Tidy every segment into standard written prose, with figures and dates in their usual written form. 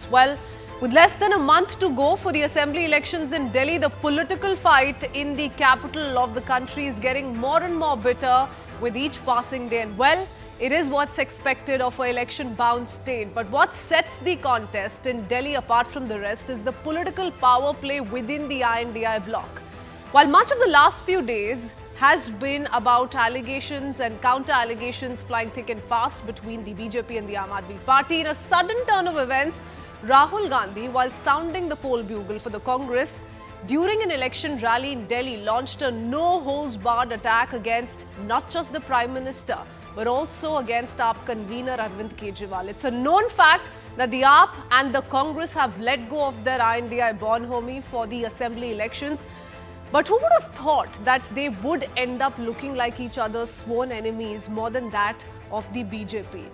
elections. Well, with less than a month to go for the assembly elections in Delhi, the political fight in the capital of the country is getting more and more bitter with each passing day. And well, it is what's expected of an election-bound state. But what sets the contest in Delhi apart from the rest is the political power play within the India Bloc. While much of the last few days has been about allegations and counter-allegations flying thick and fast between the BJP and the Aam Aadmi Party, in a sudden turn of events, Rahul Gandhi, while sounding the poll bugle for the Congress, during an election rally in Delhi, launched a no-holds-barred attack against not just the Prime Minister, but also against AAP convener Arvind Kejriwal. It's a known fact that the AAP and the Congress have let go of their INDI born homie for the assembly elections. But who would have thought that they would end up looking like each other's sworn enemies more than that of the BJP?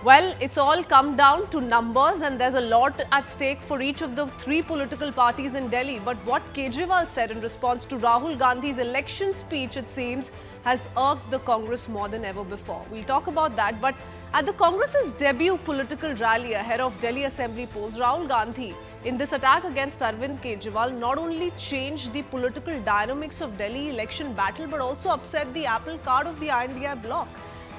Well, it's all come down to numbers, and there's a lot at stake for each of the three political parties in Delhi. But what Kejriwal said in response to Rahul Gandhi's election speech, it seems, has irked the Congress more than ever before. We'll talk about that. But at the Congress's debut political rally ahead of Delhi Assembly polls, Rahul Gandhi, in this attack against Arvind Kejriwal, not only changed the political dynamics of Delhi election battle, but also upset the apple cart of the India Bloc.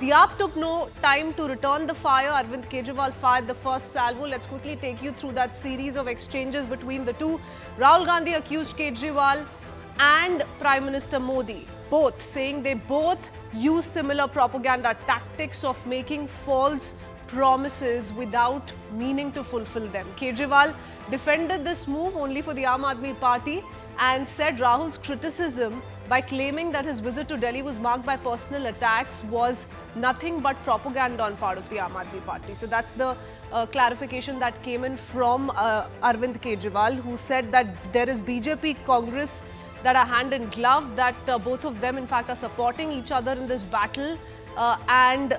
The AAP took no time to return the fire. Arvind Kejriwal fired the first salvo. Let's quickly take you through that series of exchanges between the two. Rahul Gandhi accused Kejriwal and Prime Minister Modi, both saying they both use similar propaganda tactics of making false promises without meaning to fulfill them. Kejriwal defended this move only for the Aam Aadmi Party and said Rahul's criticism by claiming that his visit to Delhi was marked by personal attacks was nothing but propaganda on part of the Aam Aadmi Party. So that's the clarification that came in from Arvind Kejriwal, who said that there is BJP Congress that are hand in glove, that both of them in fact are supporting each other in this battle, and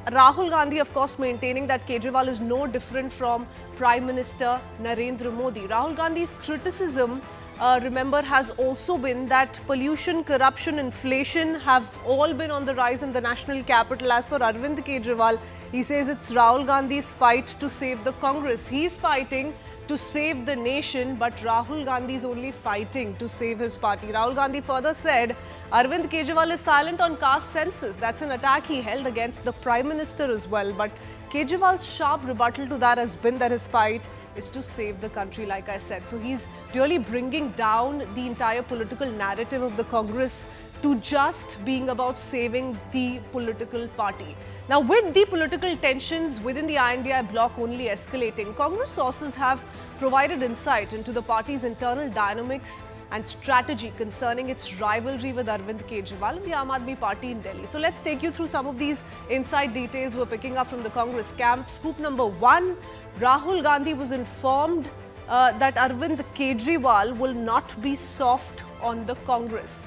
Rahul Gandhi, of course, maintaining that Kejriwal is no different from Prime Minister Narendra Modi. Rahul Gandhi's criticism, remember, has also been that pollution, corruption, inflation have all been on the rise in the national capital. As for Arvind Kejriwal, he says it's Rahul Gandhi's fight to save the Congress. He's fighting to save the nation, but Rahul Gandhi is only fighting to save his party. Rahul Gandhi further said Arvind Kejriwal is silent on caste census. That's an attack he held against the Prime Minister as well. But Kejriwal's sharp rebuttal to that has been that his fight is to save the country, like I said. So he's really bringing down the entire political narrative of the Congress to just being about saving the political party. Now, with the political tensions within the India Bloc only escalating, Congress sources have provided insight into the party's internal dynamics and strategy concerning its rivalry with Arvind Kejriwal and the Aam Aadmi Party in Delhi. So let's take you through some of these inside details we're picking up from the Congress camp. Scoop number one, Rahul Gandhi was informed that Arvind Kejriwal will not be soft on the Congress.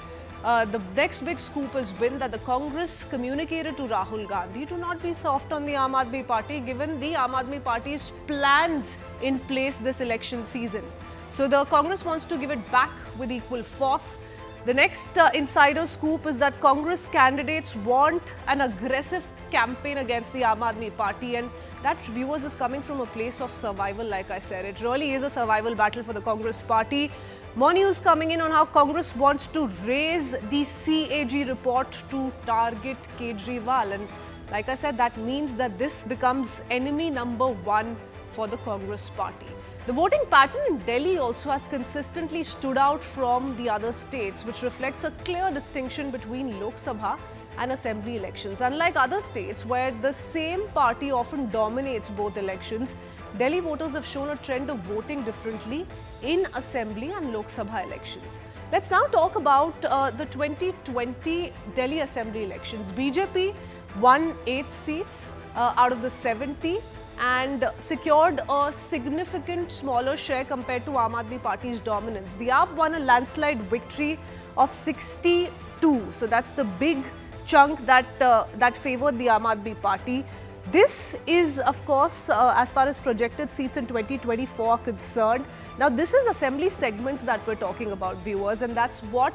The next big scoop has been that the Congress communicated to Rahul Gandhi to not be soft on the Aam Aadmi Party, given the Aam Aadmi Party's plans in place this election season. So the Congress wants to give it back with equal force. The next insider scoop is that Congress candidates want an aggressive campaign against the Aam Aadmi Party, and that, viewers, is coming from a place of survival. Like I said, it really is a survival battle for the Congress party. More news coming in on how Congress wants to raise the CAG report to target Kejriwal, and like I said, that means that this becomes enemy number one for the Congress party. The voting pattern in Delhi also has consistently stood out from the other states, which reflects a clear distinction between Lok Sabha and assembly elections. Unlike other states where the same party often dominates both elections, Delhi voters have shown a trend of voting differently in assembly and Lok Sabha elections. Let's now talk about the 2020 Delhi assembly elections. BJP won 8 seats out of the 70 and secured a significant smaller share compared to Aam Aadmi Party's dominance. The AAP won a landslide victory of 62. So that's the big chunk that favored the Aam Aadmi Party. This is, of course, as far as projected seats in 2024 are concerned. Now, this is assembly segments that we're talking about, viewers, and that's what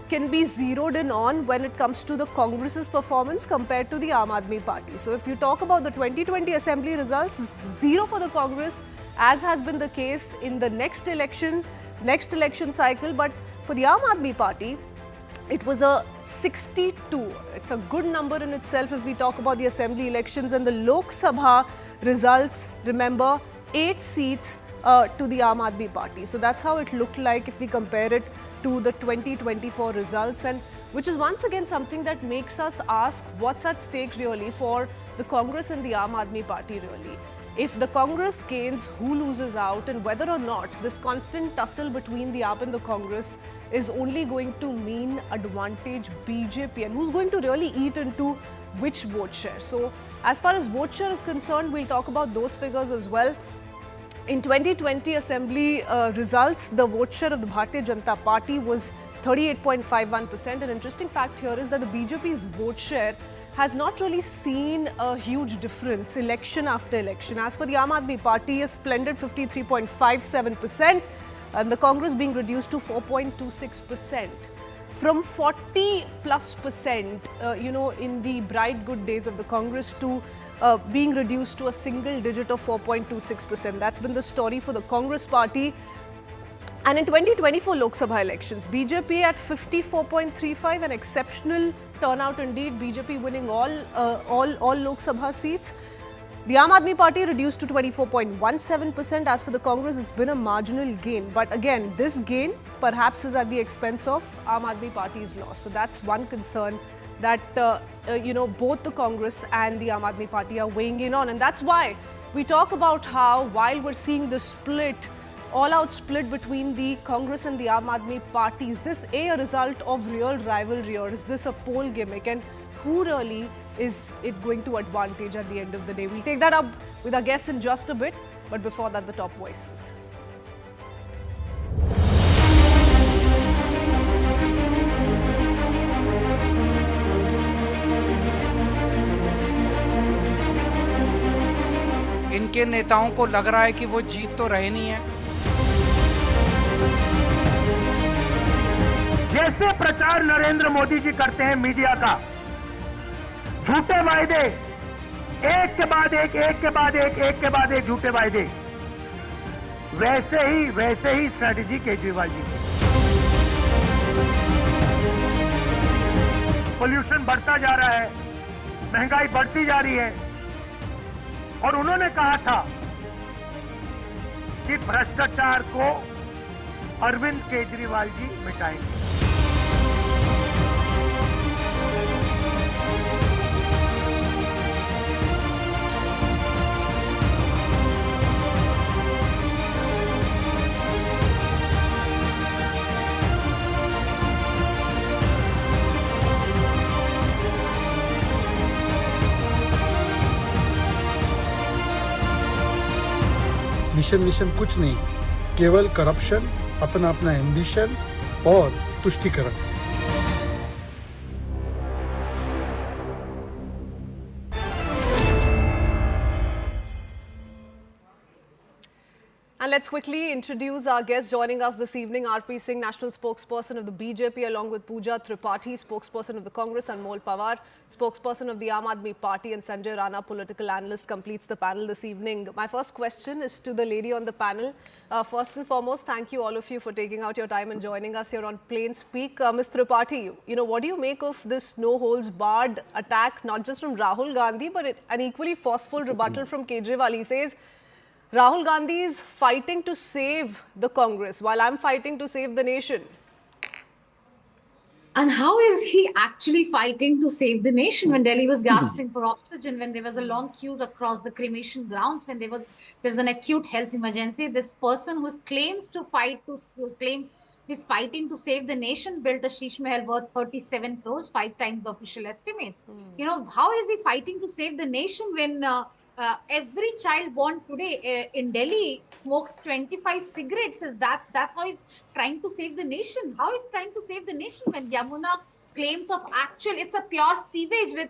can be zeroed in on when it comes to the Congress's performance compared to the Aam Aadmi Party. So, if you talk about the 2020 assembly results, 0 for the Congress as has been the case in the next election cycle. But for the Aam Aadmi Party, it was a 62. It's a good number in itself if we talk about the assembly elections. And the Lok Sabha results, remember, 8 seats to the Aam Aadmi Party. So that's how it looked like if we compare it to the 2024 results, and which is once again something that makes us ask what's at stake really for the Congress and the Aam Aadmi Party really. If the Congress gains, who loses out, and whether or not this constant tussle between the AAP and the Congress is only going to mean advantage BJP, and who's going to really eat into which vote share. So as far as vote share is concerned, we'll talk about those figures as well. In 2020 assembly results, the vote share of the Bharatiya Janata Party was 38.51%. An interesting fact here is that the BJP's vote share has not really seen a huge difference election after election. As for the Aam Aadmi Party, a splendid 53.57%, and the Congress being reduced to 4.26%. From 40+%, in the bright good days of the Congress to being reduced to a single digit of 4.26%. That's been the story for the Congress Party. And in 2024 Lok Sabha elections, BJP at 54.35, an exceptional turnout indeed. BJP winning all Lok Sabha seats. The Aam Aadmi Party reduced to 24.17%. As for the Congress, it's been a marginal gain. But again, this gain perhaps is at the expense of Aam Aadmi Party's loss. So that's one concern that both the Congress and the Aam Aadmi Party are weighing in on. And that's why we talk about how, while we're seeing the split, all-out split between the Congress and the Aam Aadmi Party, is this a result of real rivalry, or is this a poll gimmick? And who really is it going to advantage at the end of the day? We'll take that up with our guests in just a bit. But before that, the top voices. इनके नेताओं को लग रहा है कि वो जीत तो रहे नहीं है। जैसे प्रचार नरेंद्र मोदी जी करते हैं मीडिया का, झूठे वायदे, एक के बाद एक, एक के बाद एक, एक के बाद एक झूठे वायदे, वैसे ही स्ट्रेटेजी केजरीवाल जी की। पोल्यूशन बढ़ता जा रहा है, महंगाई बढ़ती जा रही है, और उन्होंने कहा था कि भ्रष्टाचार को अरविंद केजरीवाल जी मिटाएंगे। मिशन कुछ नहीं, केवल करप्शन, अपना एम्बिशन और तुष्टीकरण। And let's quickly introduce our guest joining us this evening, R.P. Singh, National Spokesperson of the BJP, along with Pooja Tripathi, Spokesperson of the Congress, and Mol Pawar, Spokesperson of the Aam Aadmi Party, and Sanjay Rana, Political Analyst, completes the panel this evening. My first question is to the lady on the panel. First and foremost, thank you all of you for taking out your time and joining us here on Plain Speak. Ms. Tripathi, what do you make of this no-holds-barred attack, not just from Rahul Gandhi, but an equally forceful rebuttal from Kejriwal? He says, Rahul Gandhi is fighting to save the Congress while I'm fighting to save the nation. And how is he actually fighting to save the nation when Delhi was gasping for oxygen, when there was a long queues across the cremation grounds, when there's an acute health emergency? This person who claims he's fighting to save the nation built a Sheesh Mahal worth 37 crores, 5 times the official estimates. How is he fighting to save the nation when every child born today in Delhi smokes 25 cigarettes? That's how he's trying to save the nation? How is trying to save the nation when Yamuna claims of it's a pure sewage with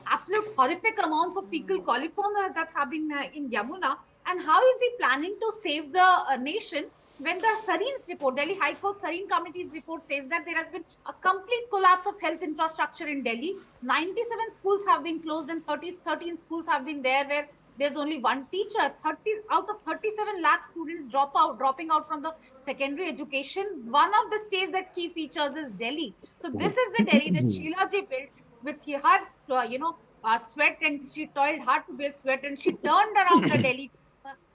absolute horrific amounts of fecal coliform that's happening in Yamuna? And how is he planning to save the nation when the Sareen's report, Delhi High Court Sareen Committee's report, says that there has been a complete collapse of health infrastructure in Delhi? 97 schools have been closed and 13 schools have been there where there's only one teacher. 30 out of 37 lakh students dropping out from the secondary education. One of the states that key features is Delhi. So this is the Delhi that Sheila ji built with her, sweat, and she toiled hard to build sweat, and she turned around the Delhi,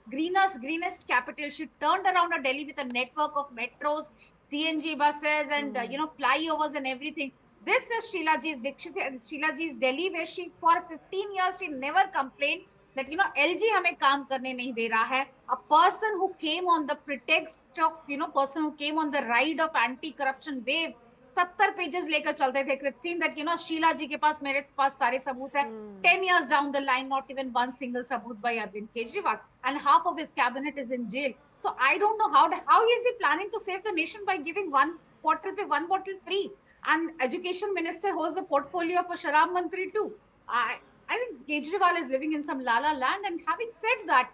greenest capital. She turned around a Delhi with a network of metros, CNG buses, and flyovers and everything. This is Sheila ji's Delhi, where she for 15 years she never complained that LG हमें काम करने नहीं दे रहा है. A person who came on the pretext of person who came on the ride of anti-corruption wave, 70 pages लेकर चलते थे. It seemed that Sheila जी के पास मेरे पास सारे सबूत हैं. 10 years down the line, not even one single sabut by Arvind Kejriwal, and half of his cabinet is in jail. So I don't know how is he planning to save the nation by giving one bottle free. And education minister holds the portfolio of a Sharab Mantri too. I think Kejriwal is living in some la-la land. And having said that,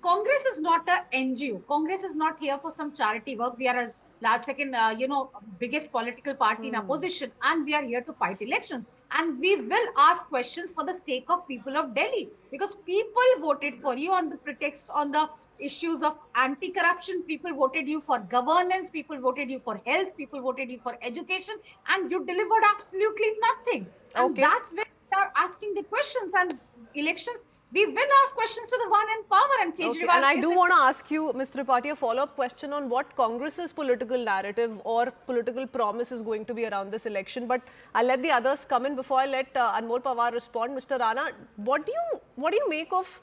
Congress is not a NGO. Congress is not here for some charity work. We are a large second, biggest political party in opposition, and we are here to fight elections. And we will ask questions for the sake of people of Delhi, because people voted for you on the pretext, on the issues of anti-corruption. People voted you for governance. People voted you for health. People voted you for education, and you delivered absolutely nothing. And that's where we are asking the questions. And elections, we will ask questions to the one in power. And Kejriwal. And I do want to ask you, Ms. Tripathi, a follow-up question on what Congress's political narrative or political promise is going to be around this election. But I'll let the others come in before I let Anmol Pawar respond. Mr. Rana, what do you make of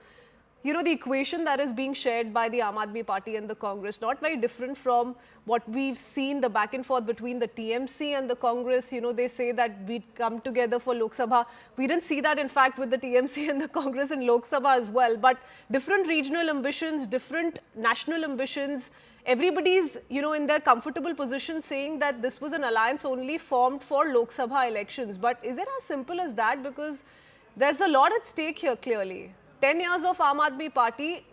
the equation that is being shared by the Aam Aadmi Party and the Congress? Not very different from what we've seen, the back and forth between the TMC and the Congress. They say that we'd come together for Lok Sabha. We didn't see that, in fact, with the TMC and the Congress in Lok Sabha as well. But different regional ambitions, different national ambitions. Everybody's, in their comfortable position saying that this was an alliance only formed for Lok Sabha elections. But is it as simple as that? Because there's a lot at stake here, clearly. 10 years of Aam Aadmi Party,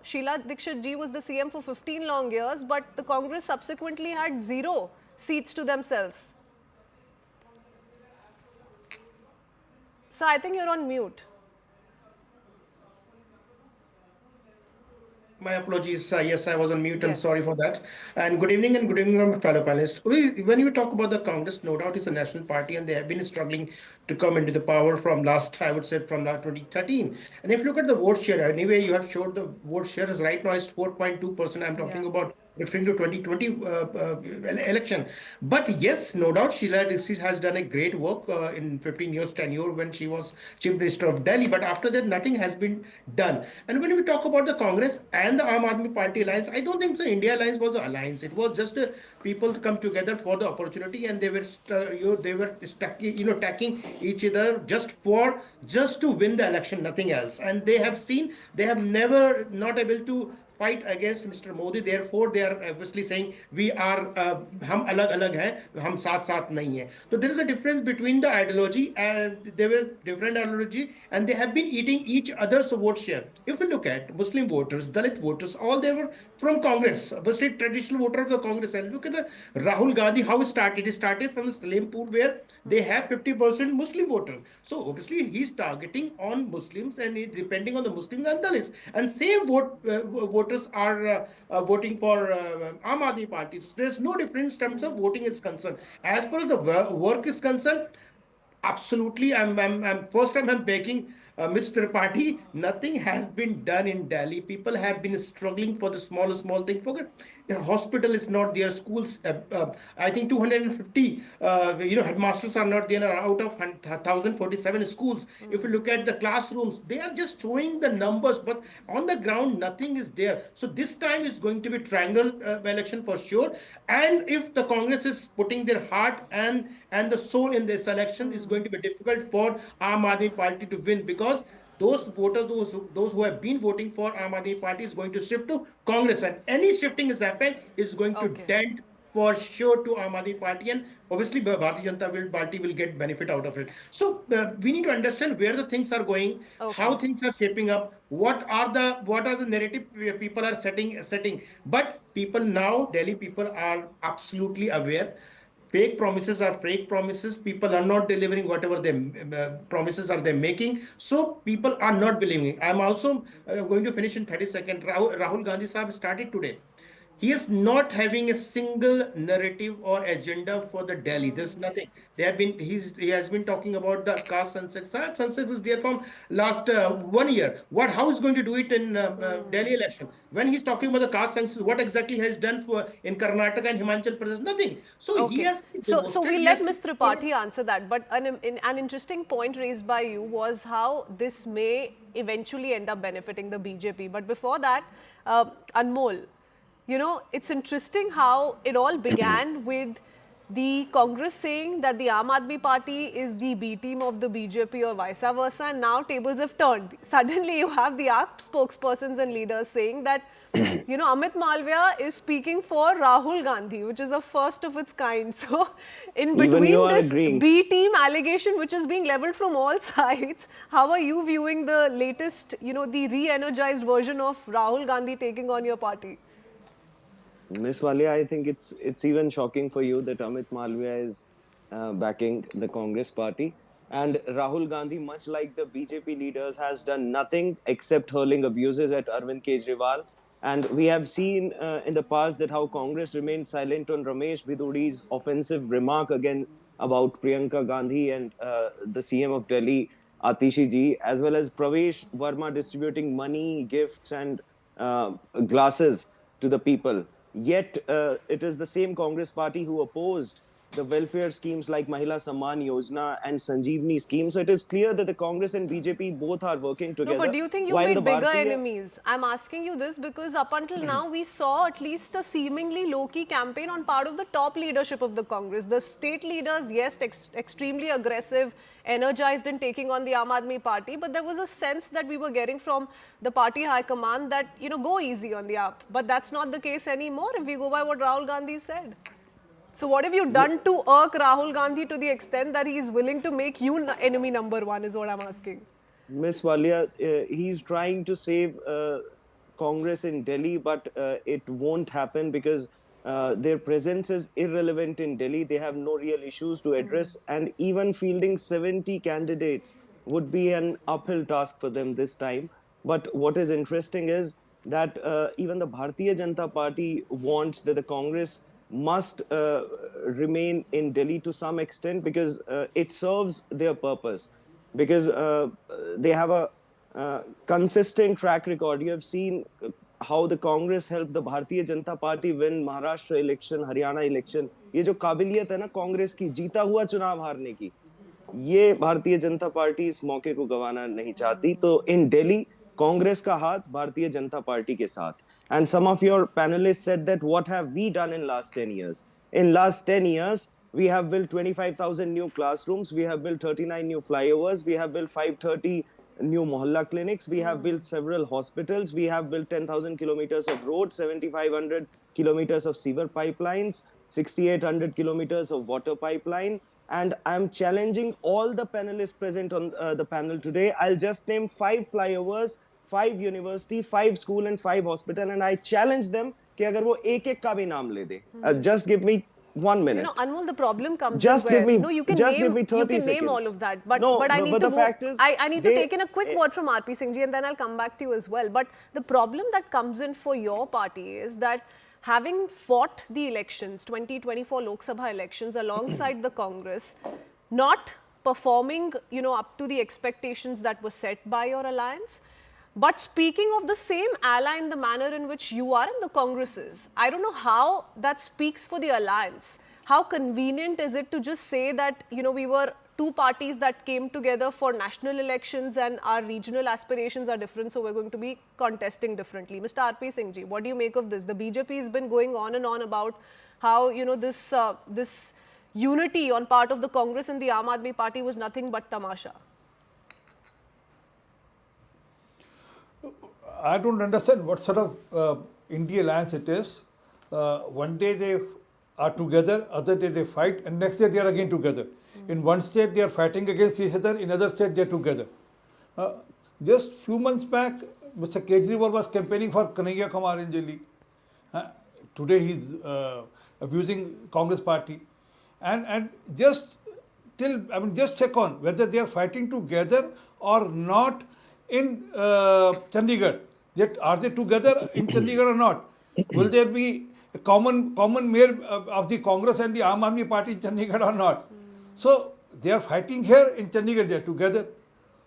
Sheila Dikshit ji was the CM for 15 long years, but the Congress subsequently had 0 seats to themselves. So I think you're on mute. My apologies. Yes, I was on mute. I'm sorry for that. And good evening from my fellow panelists. When you talk about the Congress, no doubt it's a national party, and they have been struggling to come into the power from last, I would say, from 2013. And if you look at the vote share, anyway, you have showed the vote share is right now is 4.2%. I'm talking about referring to 2020 election. But yes, no doubt, Sheila Dikshit has done a great work in 15 years tenure when she was Chief Minister of Delhi. But after that, nothing has been done. And when we talk about the Congress and the Aam Aadmi Party alliance, I don't think the India alliance was an alliance. It was just people to come together for the opportunity, and they were attacking each other just to win the election, nothing else. And they have never not able to fight against Mr. Modi. Therefore, they are obviously saying we are hum alag hai, hum saath nahi hai. So there is a difference between the ideology, and they were different ideology, and they have been eating each other's vote share. If we look at Muslim voters, Dalit voters, all they were from Congress, obviously traditional voter of the Congress. And look at the Rahul Gandhi, how it started. It started from the Salempur, where they have 50% Muslim voters. So obviously he's targeting on Muslims, and it's depending on the Muslims and Dalits. And same voters are voting for Aam Aadmi Party. So there's no difference in terms of voting is concerned. As far as the work is concerned, absolutely, I'm first time I'm begging Mr. Tripathi, nothing has been done in Delhi. People have been struggling for the small thing. Forget the hospital is not there. Schools, I think 250, headmasters are not there out of 1,047 schools. If you look at the classrooms, they are just showing the numbers, but on the ground, nothing is there. So this time is going to be triangle election for sure. And if the Congress is putting their heart and the soul in this election, it's going to be difficult for Aam Aadmi Party to win, because those voters, those who have been voting for Aam Aadmi Party is going to shift to Congress, and any shifting has happened is going to dent for sure to Aam Aadmi Party, and obviously Bharatiya Janata Party will get benefit out of it. So we need to understand where the things are going, how things are shaping up, what are the narrative people are setting. But people now, Delhi people are absolutely aware. fake promises are fake promises. People are not delivering whatever they promises are they making. So people are not believing. I'm also going to finish in 30 seconds. Rahul Gandhi Sahib started today. He is not having a single narrative or agenda for the Delhi. There's nothing. He has been talking about the caste census. That census is there from last 1 year. How is going to do it in Delhi election? When he's talking about the caste census, what exactly has done for in Karnataka and Himachal Pradesh? Nothing. So he Okay. has So we'll he let has- Ms. Tripathi answer that. But an interesting point raised by you was how this may eventually end up benefiting the BJP. But before that, Anmol, you know, it's interesting how it all began with the Congress saying that the Aam Aadmi Party is the B team of the BJP or vice versa, and now tables have turned. Suddenly you have the AAP spokespersons and leaders saying that, you know, Amit Malviya is speaking for Rahul Gandhi, which is a first of its kind. So in Even between you are this agreeing. B team allegation, which is being leveled from all sides, how are you viewing the latest, you know, the re-energized version of Rahul Gandhi taking on your party? Miss Walia, I think it's even shocking for you that Amit Malviya is backing the Congress party. And Rahul Gandhi, much like the BJP leaders, has done nothing except hurling abuses at Arvind Kejriwal. And we have seen in the past that how Congress remained silent on Ramesh Biduri's offensive remark again about Priyanka Gandhi and the CM of Delhi, Atishi ji, as well as Pravesh Verma distributing money, gifts, and glasses to the people. Yet it is the same Congress party who opposed the welfare schemes like Mahila Samman Yojana and Sanjeevani scheme. So it is clear that the Congress and BJP both are working together. No, but do you think you while made the bigger Bharatiya- enemies? I'm asking you this because up until now we saw at least a seemingly low-key campaign on part of the top leadership of the Congress. The state leaders, yes, extremely aggressive, energized in taking on the Aam Aadmi Party, but there was a sense that we were getting from the party high command that, you know, go easy on the AAP. But that's not the case anymore if we go by what Rahul Gandhi said. So what have you done to irk Rahul Gandhi to the extent that he is willing to make you enemy number one is what I'm asking. Miss Walia, he's trying to save Congress in Delhi, but it won't happen because their presence is irrelevant in Delhi. They have no real issues to address, and even fielding 70 candidates would be an uphill task for them this time. But what is interesting is that even the Bharatiya Janata Party wants that the Congress must remain in Delhi to some extent because it serves their purpose. Because they have a consistent track record. You have seen how the Congress helped the Bharatiya Janata Party win Maharashtra election, Haryana election. ये जो काबिलियत है ना कांग्रेस की जीता हुआ चुनाव हारने की, ये भारतीय जनता पार्टी इस मौके को गंवाना नहीं चाहती. तो in Delhi, कांग्रेस का हाथ भारतीय जनता पार्टी के साथ. And some of your panelists said that what have we done in last 10 years? In last 10 years, we have built 25,000 new classrooms. We have built 39 new flyovers. We have built 530 new mohalla clinics. We have built several hospitals. We have built 10,000 kilometers of roads, 7,500 kilometers of sewer pipelines, 6,800 kilometers of water pipeline. And I'm challenging all the panelists present on the panel today. I'll just name 5 flyovers, 5 university, 5 school and 5 hospital. And I challenge them कि अगर वो एक-एक का भी नाम ले दे. Just give me 1 minute. You know, Anmol, the problem comes Just in where, give me- no, you can just name, give me 30 you can name seconds. all of that, but No, I no, need but to the go, fact is I need to they- take in a quick word from RP Singh ji and then I'll come back to you as well. But the problem that comes in for your party is that having fought the elections, 2024 Lok Sabha elections alongside the Congress, not performing, you know, up to the expectations that were set by your alliance, but speaking of the same ally in the manner in which you are and the Congress is. I don't know how that speaks for the alliance. How convenient is it to just say that, you know, we were two parties that came together for national elections and our regional aspirations are different, so we're going to be contesting differently. Mr. RP Singh ji, what do you make of this? The BJP has been going on and on about how, you know, this unity on part of the Congress and the Aam Aadmi Party was nothing but tamasha. I don't understand what sort of India alliance it is. One day they are together, other day they fight, and next day they are again together. In one state they are fighting against each other, in other state they are together. Just few months back, Mr. Kejriwal was campaigning for Kanhaiya Kumar in Delhi. Today he is abusing Congress party. and just just check on whether they are fighting together or not in Chandigarh. Are they together in Chandigarh or not? Will there be a common mayor of the Congress and the Aam Aadmi Party in Chandigarh or not? So they are fighting here in Chandigarh. They are together.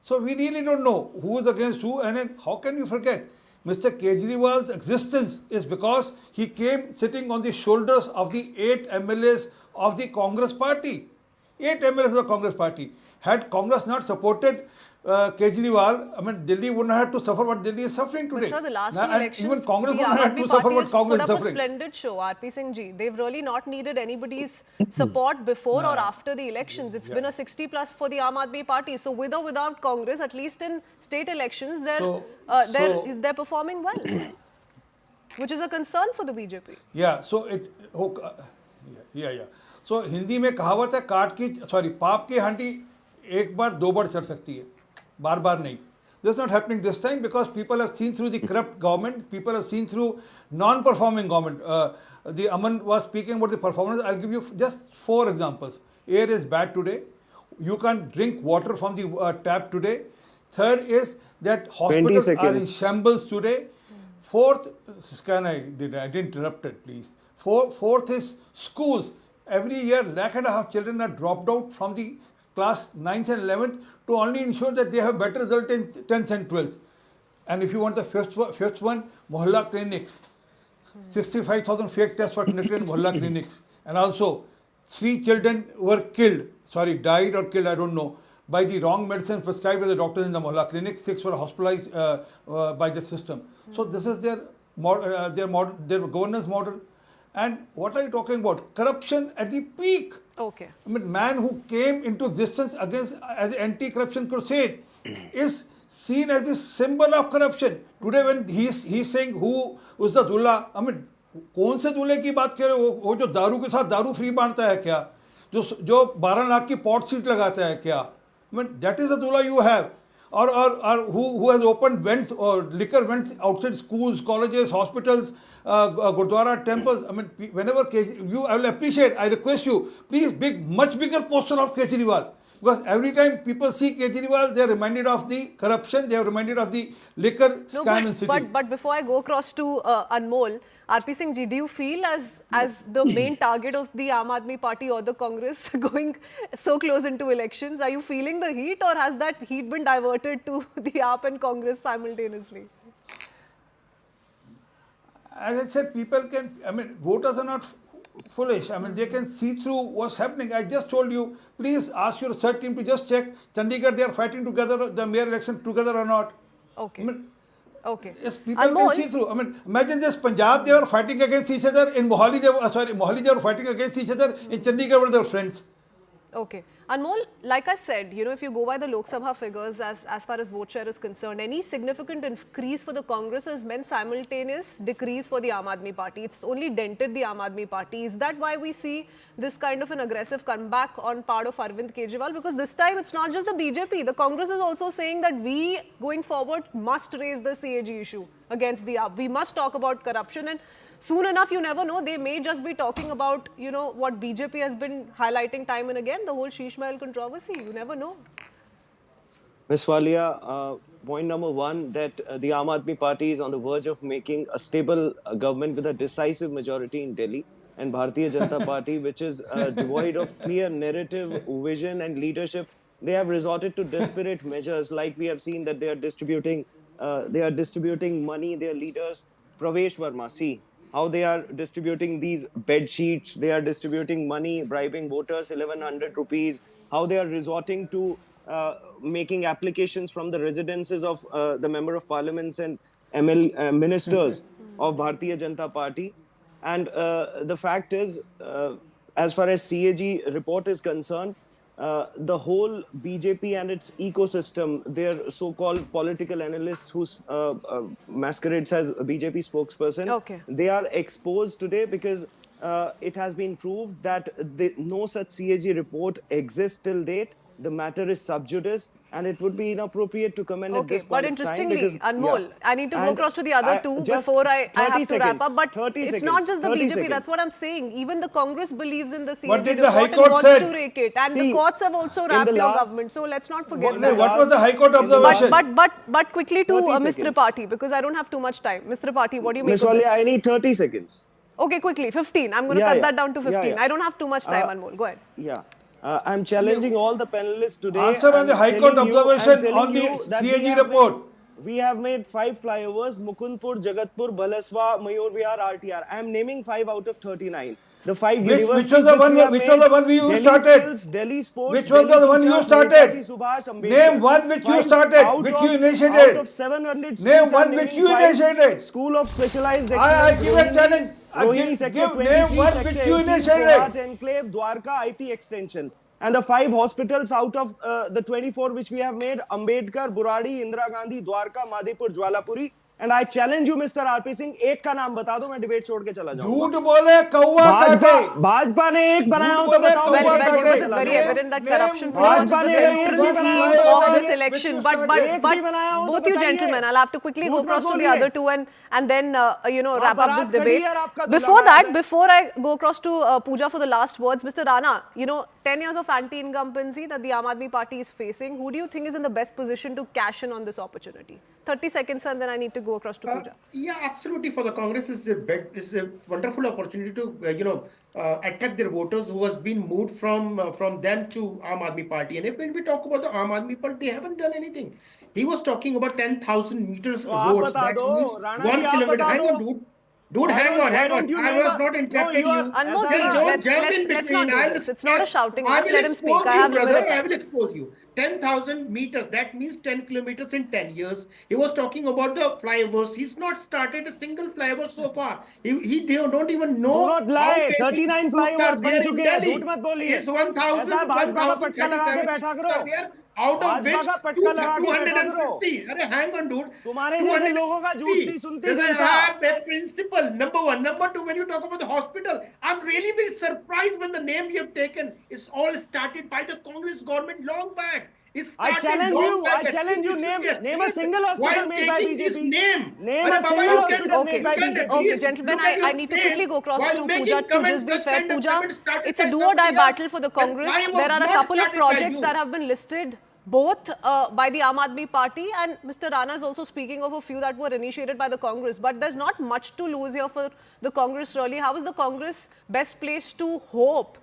So we really don't know who is against who, and then how can you forget? Mr. Kejriwal's existence is because he came sitting on the shoulders of the 8 MLAs of the Congress party. 8 MLAs of the Congress party. Had Congress not supported Kejriwal, Delhi would not have to suffer what Delhi is suffering today. But sir, the last two And elections, even Congress the would Aam not have Aadmi to suffer Party what has Congress put is up a suffering. splendid show, RP Singh ji. They've really not needed anybody's support before or after the elections. It's been a 60 plus for the Aam Aadmi Party. So with or without Congress, at least in state elections, they're performing well, which is a concern for the BJP. Yeah, so So Hindi में कहावत है पाप की हांडी एक बार दो बार चढ़ सकती है, बार बार नहीं. This is not happening this time because people have seen through the corrupt government, people have seen through non-performing government. The Aman was speaking about the performance. I'll give you just 4 examples. Air is bad today. You can't drink water from the tap today. Third is that hospitals are in shambles today. Fourth, I didn't interrupt it, please. Fourth is schools. Every year, 1.5 children are dropped out from the class 9th and 11th to only ensure that they have better result in 10th and 12th. And if you want the fifth one, Mohalla clinics. 65,000 fake tests were conducted in Mohalla clinics. And also, 3 children were died or killed, I don't know, by the wrong medicine prescribed by the doctors in the Mohalla clinic. 6 were hospitalized by that system. So this is their governance model. And what are you talking about? Corruption at the peak. Okay. Man who came into existence as anti-corruption crusade is seen as the symbol of corruption. Today when he's saying who was the Dullah, कौन से दूल्हे की बात कर रहे हो? वो जो दारू के साथ दारू फ्री बांटता है क्या? जो 12 लाख की पॉट सीट लगाता है क्या? That is the Dullah you have. Or who has opened vents or liquor vents outside schools, colleges, hospitals, Gurdwara, temples. Whenever I will appreciate, I request you, please much bigger poster of Kejriwal. Because every time people see Kejriwal, they are reminded of the corruption, they are reminded of the liquor scam in city. But before I go across to Anmol, RP Singh ji, do you feel as the main target of the Aam Aadmi Party or the Congress going so close into elections? Are you feeling the heat, or has that heat been diverted to the AAP and Congress simultaneously? As I said, people can, voters are not foolish. They can see through what's happening. I just told you, please ask your research team to just check Chandigarh, they are fighting together, the mayor election together or not. Okay. Okay. Yes, people can see through. Imagine this, Punjab, they were fighting against each other. In Mohali, they were fighting against each other. In Chandigarh, they were friends. Okay. Anmol, like I said, if you go by the Lok Sabha figures as far as vote share is concerned, any significant increase for the Congress has meant simultaneous decrease for the Aam Aadmi Party. It's only dented the Aam Aadmi Party. Is that why we see this kind of an aggressive comeback on part of Arvind Kejriwal? Because this time it's not just the BJP. The Congress is also saying that we, going forward, must raise the CAG issue against the AAP. We must talk about corruption, and soon enough, you never know, they may just be talking about, what BJP has been highlighting time and again, the whole Sheesh Mahal controversy. You never know. Ms. Walia, point number 1, that the Aam Aadmi Party is on the verge of making a stable government with a decisive majority in Delhi, and Bharatiya Janata Party, which is devoid of clear narrative, vision and leadership, they have resorted to desperate measures, like we have seen that they are distributing money, their leaders. Pravesh Verma, see how they are distributing these bed sheets, they are distributing money, bribing voters 1100 rupees, how they are resorting to making applications from the residences of the member of parliaments and ministers of Bharatiya Janata Party. And the fact is, as far as CAG report is concerned, the whole BJP and its ecosystem, their so-called political analysts who masquerades as a BJP spokesperson, they are exposed today because it has been proved that no such CAG report exists till date. the matter is sub judice, and it would be inappropriate to comment at Okay, this but point of time. interestingly, Because, Anmol, yeah. I need to go And across to the other two just before I 30 have to wrap seconds, up. But 30 it's seconds, not just the 30 BJP, seconds. that's what I'm saying. Even the Congress believes in the What CAG did the report High and Court wants said? to rake it. And the See, courts have also in wrapped the your last- government. So let's not forget No, that. what was the High Court in the last- observation? But quickly to 30 Ms. seconds. Tripathi, because I don't have too much time. Ms. Tripathi, what do you make Ms. of this? Walia, I need 30 seconds. Okay, quickly, 15. I'm going to Yeah, cut yeah. that down to 15. Yeah, yeah. I don't have too much time, Anmol. Go ahead. Yeah. I'm challenging all the panelists today. Answer on I'm the High Court telling you- observation I'm on the telling you that CAG we have report. We have made 5 flyovers: Mukundpur, Jagatpur, Balaswa, Mayur Vihar, RTR. I am naming 5 out of 39. The 5 Which universities was the one? we have Which made: was the one you Delhi started? Skills, Delhi Sports. Which was Delhi the one you Teachers, started? Netaji Subhash Ambedkar. Name one which you 5 started, out which of- you initiated. Out of 700 Name schools, one I'm which naming you 5. initiated. School of Specialized I Excellence. give a challenge. Rohini Sector Give 23, name one Sector which you 18, initiated. Kohat Enclave, Dwarka, IT Extension. And the 5 hospitals out of the 24 which we have made: Ambedkar, Buradi, Indira Gandhi, Dwarka, Madhepur, Jwalapuri. And I challenge you, Mr. RP Singh, एक का नाम बता दो, मैं debate छोड़ के चला जाऊंगा। झूठ बोले कौवा काटे। भाजपा ने एक बनाया हो तो बोले बताओ। कौवा Well, काटे। because it's very Name- evident that name corruption one pretty much is the Bhajpa ne central एक भी theme बनाया of हो this तो election. बताइए। एक भी बनाया हो तो Both you बताइए। gentlemen, I'll have to quickly go झूठ across मत to the बोलिए। other two and then wrap up बारात this खड़ी debate. है और आपका Before दूल्हा that, गायब है। before I go across to Pooja for the last words, Mr. Rana, 10 years of anti-incumbency that the Aam Aadmi Party is facing, who do you think is in the best position to cash in on this opportunity? 30 seconds and then I need to go across to Pooja. Yeah, absolutely. For the Congress, is a wonderful opportunity to attract their voters who has been moved from them to Aam Aadmi Party. And when we talk about the Aam Aadmi Party, they haven't done anything. He was talking about 10,000 meters तो आप roads. बता That दो, means Rana 1 जी, आप kilometer. बता Hang दो। on, dude. Dude, Why hang on. don't you I name was a- not interrupting No, you are- you. Anmol, Just please, don't let's jump in not between. do this. It's not a shouting match. I will Let him speak. expose I you, have brother. limited I time. will expose you. 10,000 meters. That means 10 kilometers in 10 years. He was talking about the flyovers. He's not started a single flyover so far. He don't even know. Do not lie. how many 39 routes are flyovers there बन in चुके हैं। Delhi. झूठ मत बोलिए। Is 1,000, ऐसा भाजपा का पटका लगा के बैठा करो। are there, out of Bhajpa which का पटका लगा के बैठा करो। 250. अरे hang on, dude. तुम्हारे जैसे लोगों का झूठ नहीं सुनती जनता। I have a principle. Number one. Number two, when you talk about the hospital, I'm really very surprised when the name you have taken is all started by the Congress government long back. I challenge you. Name a single hospital made by BJP. Name a single hospital made by BJP. Okay, gentlemen, I need to quickly go across to Pooja to just be fair. Pooja, it's a do or die battle for the Congress. There are a couple of projects that have been listed both by the Aam Aadmi Party, and Mr. Rana is also speaking of a few that were initiated by the Congress. But there's not much to lose here for the Congress really. How is the Congress best placed to hope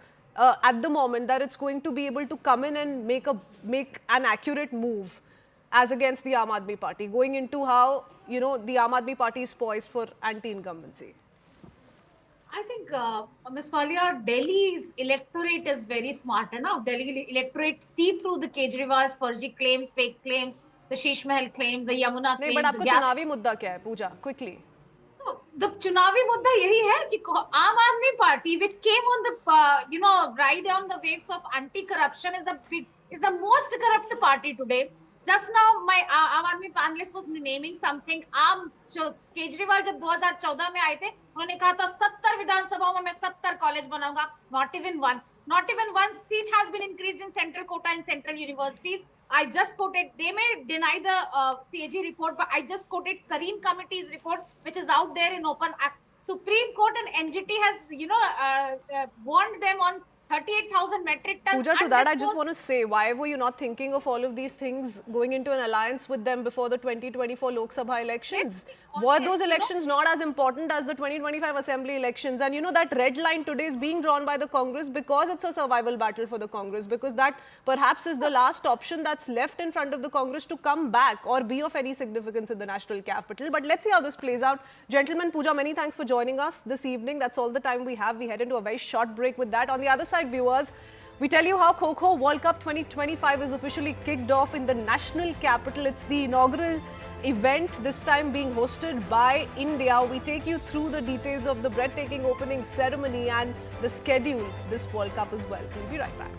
at the moment that it's going to be able to come in and make an accurate move as against the Aam Aadmi Party, going into how the Aam Aadmi Party is poised for anti-incumbency? I think, Ms. Walia, Delhi's electorate is very smart enough. Delhi electorate see through the Kejriwal's furgy claims, fake claims, the Sheesh Mahal claims, the Yamuna नहीं, claims. but आपको चुनावी मुद्दा क्या है, Pooja? Quickly. The चुनावी मुद्दा यही है कि आम आदमी party, which came on the ride on the waves of anti-corruption, is the most corrupt party today. Just now, my आम आदमी panelist was naming something. Kejriwal जब 2014 में आए थे, उन्होंने कहा था 70 विधानसभाओं में मैं 70 कॉलेज बनाऊंगा. Not even one seat has been increased in central quota in central universities. I just quoted, they may deny the CAG report, but I just quoted Sareem Committee's report, which is out there in open. Supreme Court and NGT has, warned them on 38,000 metric tons. Pooja, to that I just want to say, why were you not thinking of all of these things going into an alliance with them before the 2024 Lok Sabha elections? Were those elections not as important as the 2025 assembly elections? And that red line today is being drawn by the Congress because it's a survival battle for the Congress, because that perhaps is the last option that's left in front of the Congress to come back or be of any significance in the national capital. But let's see how this plays out. Gentlemen, Pooja, many thanks for joining us this evening. That's all the time we have. We head into a very short break with that. On the other side, viewers, we tell you how Kho Kho World Cup 2025 is officially kicked off in the national capital. It's the inaugural event, this time being hosted by India. We take you through the details of the breathtaking opening ceremony and the schedule this World Cup as well. We'll be right back.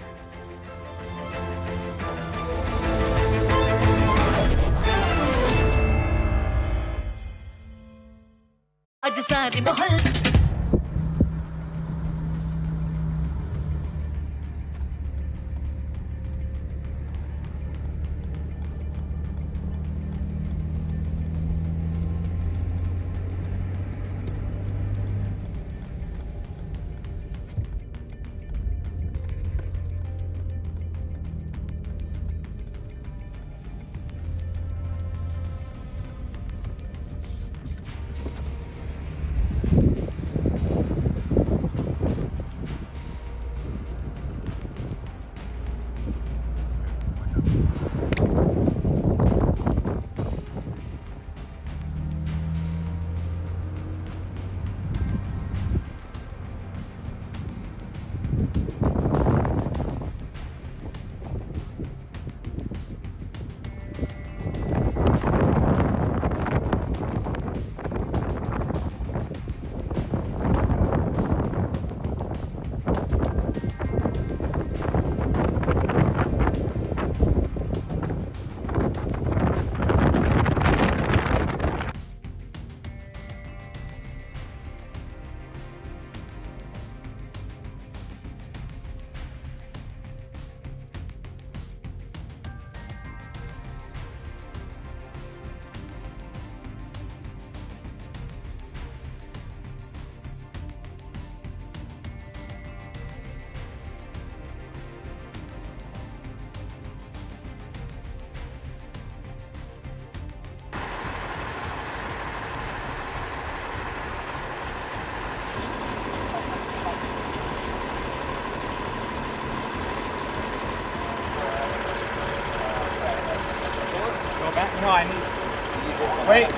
I need. Wait.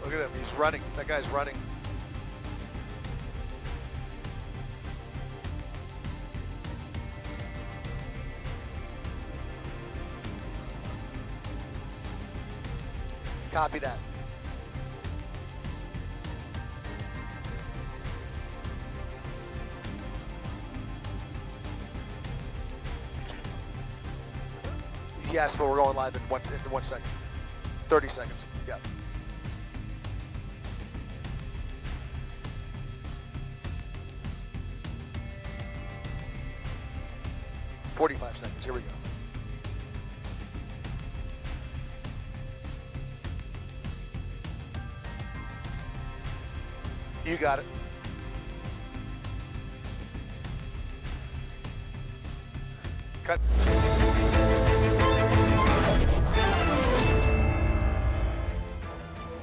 Look at him, he's running. That guy's running. Copy that. Yes, but we're going live in 1 second. 30 seconds. Yeah. "45 seconds, here we go. You got it. Cut.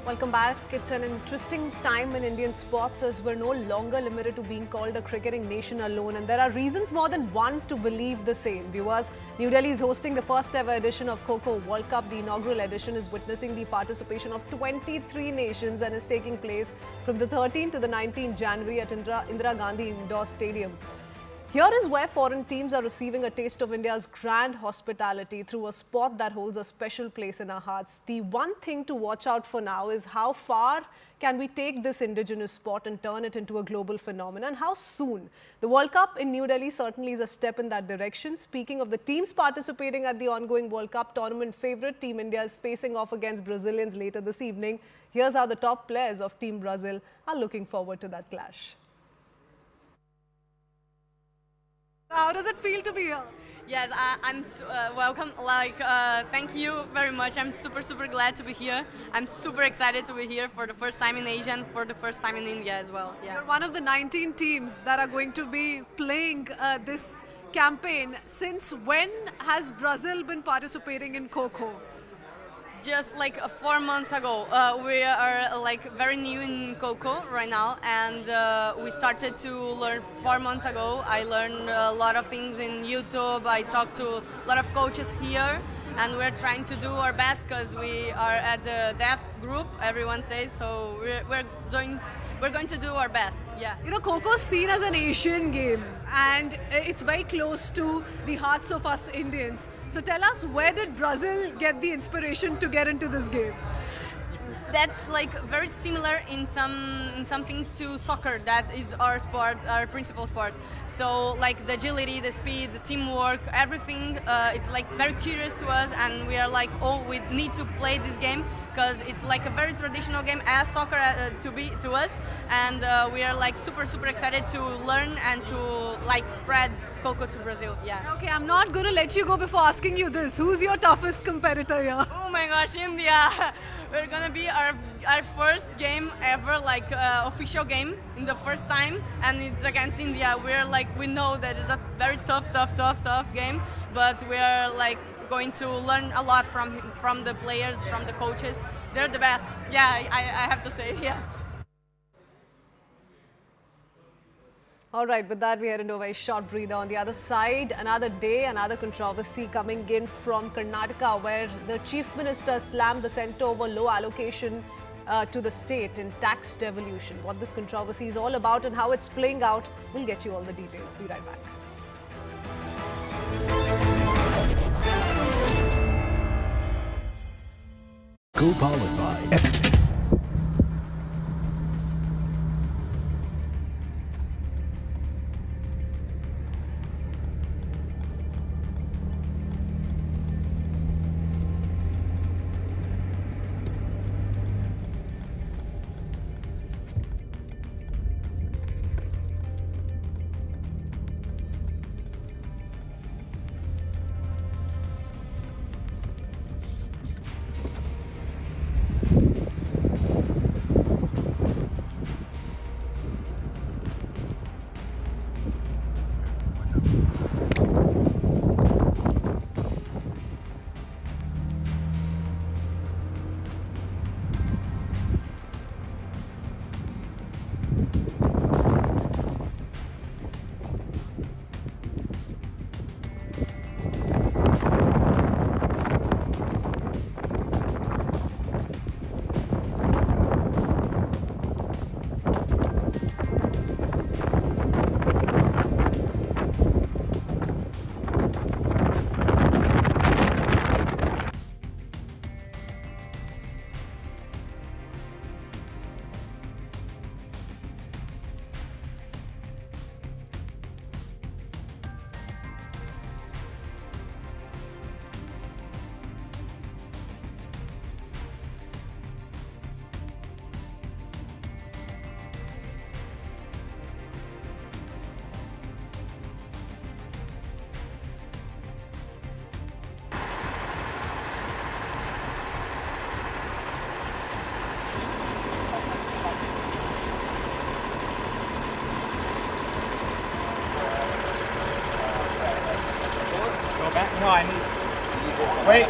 Welcome back. It's an interesting time in Indian sports as we're no longer limited to being called a cricketing nation alone, and there are reasons more than one to believe the same. Viewers, New Delhi is hosting the first ever edition of Kho Kho World Cup. The inaugural edition is witnessing the participation of 23 nations and is taking place from the 13th to the 19th January at Indira Gandhi Indoor Stadium. Here is where foreign teams are receiving a taste of India's grand hospitality through a sport that holds a special place in our hearts. The one thing to watch out for now is how far can we take this indigenous sport and turn it into a global phenomenon, and how soon? The World Cup in New Delhi certainly is a step in that direction. Speaking of the teams participating at the ongoing World Cup tournament, favourite Team India is facing off against Brazilians later this evening. Here's how the top players of Team Brazil are looking forward to that clash. How does it feel to be here? Yes, I'm welcome. Thank you very much. I'm super glad to be here. I'm super excited to be here for the first time in Asia and for the first time in India as well. Yeah. You're one of the 19 teams that are going to be playing this campaign. Since when has Brazil been participating in Kho Kho? Just like 4 months ago. We are like very new in Kho Kho right now, and we started to learn 4 months ago. I learned a lot of things in YouTube. I talked to a lot of coaches here, and we're trying to do our best because we are at the deaf group, everyone says, so we're going to do our best. Yeah. You know, Kho Kho is seen as an Asian game, and it's very close to the hearts of us Indians. So tell us, where did Brazil get the inspiration to get into this game? That's like very similar in some things to soccer. That is our sport, our principal sport. So like the agility, the speed, the teamwork, everything. It's like very curious to us, and we are like, oh, we need to play this game because it's like a very traditional game as soccer to us, and we are like super excited to learn and to like spread Kho Kho to Brazil. Yeah. Okay, I'm not going to let you go before asking you this. Who's your toughest competitor here? Oh my gosh, India! We're gonna be our first game ever, like official game in the first time, and it's against India. We know that it's a very tough game, but we are like going to learn a lot from the players, from the coaches. They're the best. Yeah, I have to say, yeah. All right, with that, we head into a very short breather. On the other side, another day, another controversy coming in from Karnataka, where the chief minister slammed the centre over low allocation to the state in tax devolution. What this controversy is all about and how it's playing out, we'll get you all the details. Be right back. Co-powered by No, I need. Wait.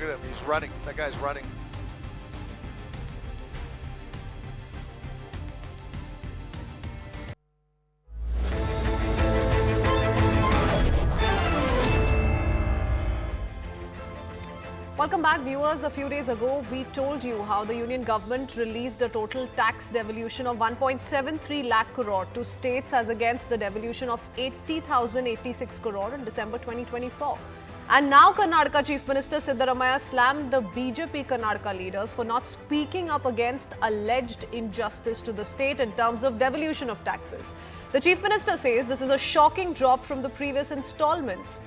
Look at him. He's running. That guy's running. Welcome back, viewers. A few days ago, we told you how the union government released a total tax devolution of 1.73 lakh crore to states as against the devolution of 80,086 crore in December 2024. And now Karnataka Chief Minister Siddaramaiah slammed the BJP Karnataka leaders for not speaking up against alleged injustice to the state in terms of devolution of taxes. The Chief Minister says this is a shocking drop from the previous installments.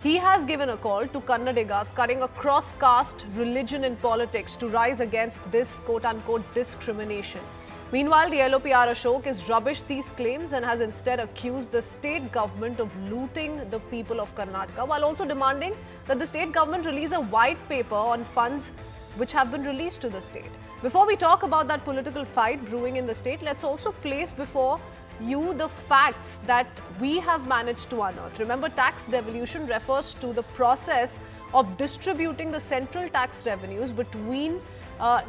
He has given a call to Kannadigas cutting across caste, religion and politics to rise against this quote-unquote discrimination. Meanwhile, the LOPR Ashok has rubbished these claims and has instead accused the state government of looting the people of Karnataka, while also demanding that the state government release a white paper on funds which have been released to the state. Before we talk about that political fight brewing in the state, let's also place before you the facts that we have managed to unearth. Remember, tax devolution refers to the process of distributing the central tax revenues between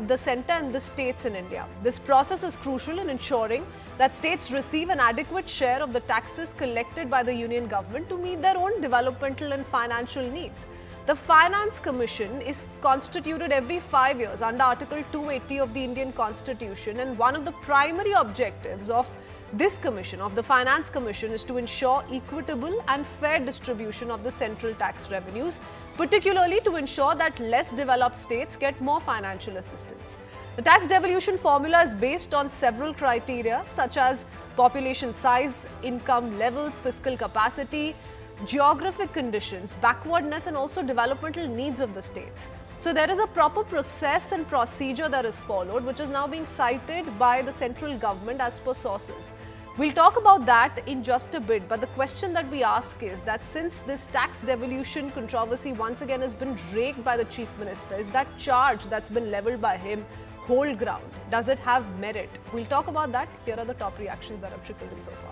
the centre and the states in India. This process is crucial in ensuring that states receive an adequate share of the taxes collected by the union government to meet their own developmental and financial needs. The Finance Commission is constituted every 5 years under Article 280 of the Indian Constitution, and one of the primary objectives of this commission, of the Finance Commission, is to ensure equitable and fair distribution of the central tax revenues, particularly to ensure that less developed states get more financial assistance. The tax devolution formula is based on several criteria such as population size, income levels, fiscal capacity, geographic conditions, backwardness and also developmental needs of the states. So there is a proper process and procedure that is followed, which is now being cited by the central government as per sources. We'll talk about that in just a bit, but the question that we ask is that since this tax devolution controversy once again has been raked by the Chief Minister, is that charge that's been levelled by him whole ground? Does it have merit? We'll talk about that. Here are the top reactions that have trickled in so far.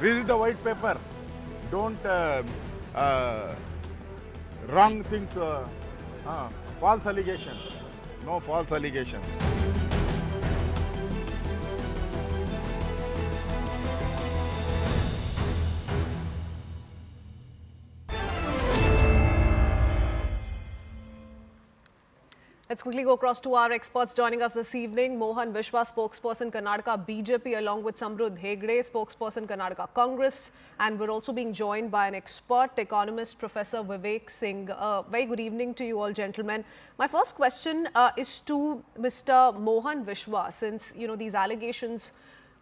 Read the white paper. Don't wrong things, false allegations. No false allegations. Let's quickly go across to our experts joining us this evening. Mohan Vishwa, spokesperson Karnataka BJP, along with Samruddh Hegde, spokesperson Karnataka Congress. And we're also being joined by an expert economist, Professor Vivek Singh. Very good evening to you all, gentlemen. My first question is to Mr. Mohan Vishwa, since these allegations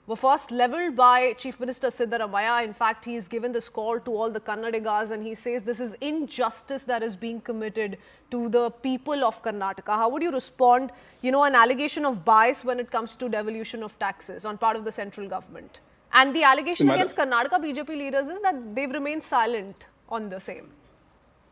were first levelled by Chief Minister Siddaramaiah. In fact, he's given this call to all the Kannadigas and he says this is injustice that is being committed to the people of Karnataka. How would you respond, an allegation of bias when it comes to devolution of taxes on part of the central government? And the allegation against Karnataka BJP leaders is that they've remained silent on the same.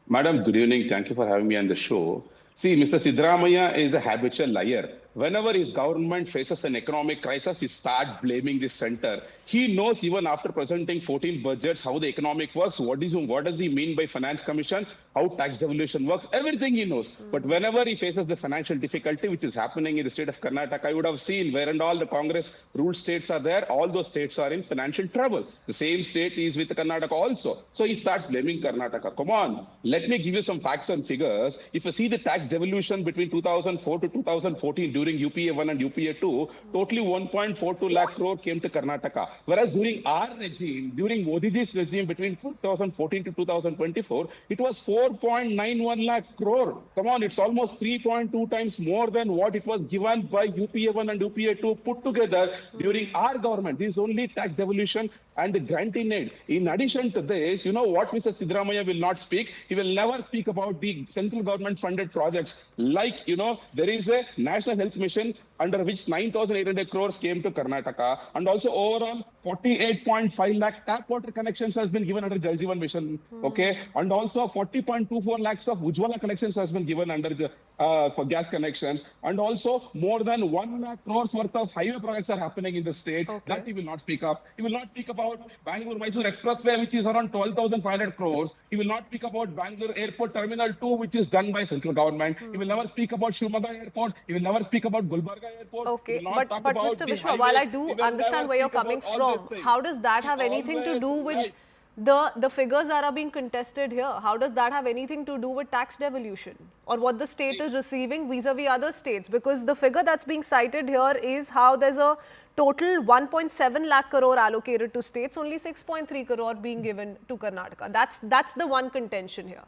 Madam, good evening. Thank you for having me on the show. See, Mr. Siddaramaiah is a habitual liar. Whenever his government faces an economic crisis, he starts blaming the center. He knows even after presenting 14 budgets how the economic works, what does he mean by finance commission, how tax devolution works, everything he knows. But whenever he faces the financial difficulty, which is happening in the state of Karnataka, I would have seen where and all the Congress ruled states are there, all those states are in financial trouble. The same state is with Karnataka also. So he starts blaming Karnataka. Come on, let me give you some facts and figures. If you see the tax devolution between 2004 to 2014 during UPA 1 and UPA 2, totally 1.42 lakh crore came to Karnataka. Whereas during our regime, during Modi's regime between 2014 to 2024, it was 4.91 lakh crore. Come on, it's almost 3.2 times more than what it was given by UPA 1 and UPA 2 put together during our government. This is only tax devolution and the grant in aid. In addition to this, you know what Mr. Siddaramaiah will not speak? He will never speak about the central government funded projects. Like, you know, there is a National Health Mission under which 9,800 crores came to Karnataka, and also overall 48.5 lakh tap water connections has been given under Jal Jeevan Mission, okay, and also 40.24 lakhs of Ujjwala connections has been given under the for gas connections, and also more than 1 lakh crores worth of highway projects are happening in the state. That he will not speak up. He will not speak about Bangalore-Mysore Expressway, which is around 12,500 crores. He will not speak about Bangalore Airport Terminal 2, which is done by central government. He will never speak about Shivamogga Airport. He will never speak about Gulbarga Airport. Okay, but Mr. Vishwa, while I do understand where you're coming from, how does that have anything to do with the figures that are being contested here? How does that have anything to do with tax devolution or what the state is receiving vis-a-vis other states? Because the figure that's being cited here is how there's a total 1.7 lakh crore allocated to states, only 6.3 crore being given to Karnataka. That's the one contention here.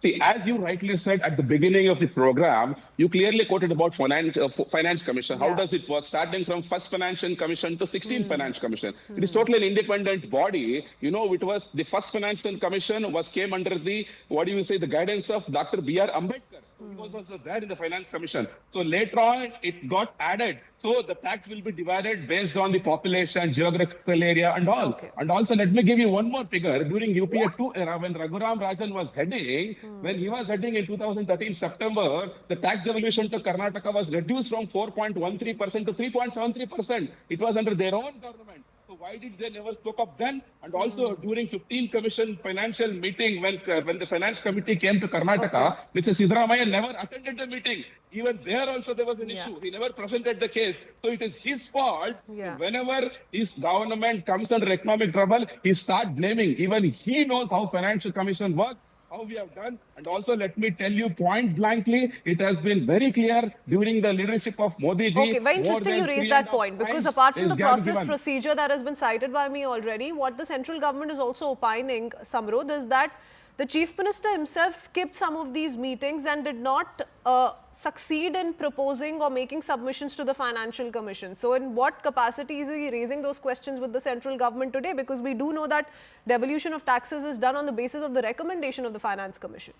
See, as you rightly said at the beginning of the program, you clearly quoted about finance commission. How does it work? Starting from first financial commission to 16th finance commission. It is totally an independent body. You know, it was the first financial commission came under the, the guidance of Dr. B.R. Ambedkar. He was also there in the finance commission. So later on, it got added. So the tax will be divided based on the population, geographical area and all. And also, let me give you one more figure. During UPA 2 era, when Raghuram Rajan was heading, when he was heading in 2013 September, the tax devolution to Karnataka was reduced from 4.13% to 3.73%. It was under their own government. So why did they never spoke up then? And also during 15th Commission financial meeting, when the finance committee came to Karnataka, Mr. Siddaramaiah never attended the meeting. Even there also there was an issue. He never presented the case. So it is his fault. Whenever his government comes under economic trouble, he starts blaming. Even he knows how financial commission works, how we have done. And also, let me tell you point blankly, it has been very clear during the leadership of Modi ji. Okay, very interesting you raise that point, because apart from the process procedure that has been cited by me already, what the central government is also opining, Samrudh, is that the Chief Minister himself skipped some of these meetings and did not succeed in proposing or making submissions to the Financial Commission. So in what capacity is he raising those questions with the central government today? Because we do know that devolution of taxes is done on the basis of the recommendation of the Finance Commission.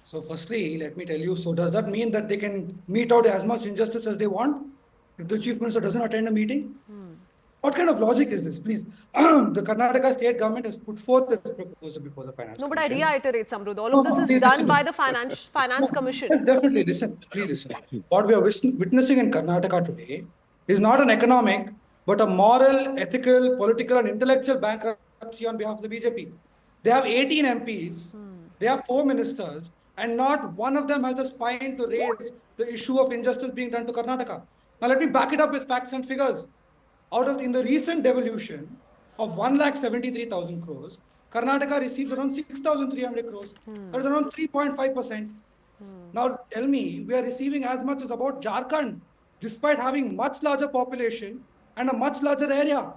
So firstly, let me tell you, so does that mean that they can mete out as much injustice as they want if the Chief Minister doesn't attend a meeting? What kind of logic is this? Please, the Karnataka state government has put forth this proposal before the Finance No, but Commission. I reiterate, Samrudh, all of this is done by the Finance Commission. Yes, definitely, listen, please listen. What we are witnessing in Karnataka today is not an economic, but a moral, ethical, political and intellectual bankruptcy on behalf of the BJP. They have 18 MPs, they have 4 ministers, and not one of them has the spine to raise the issue of injustice being done to Karnataka. Now let me back it up with facts and figures. In the recent devolution of 1,73,000 crores, Karnataka received around 6,300 crores. That is around 3.5%. Now tell me, we are receiving as much as about Jharkhand, despite having much larger population and a much larger area.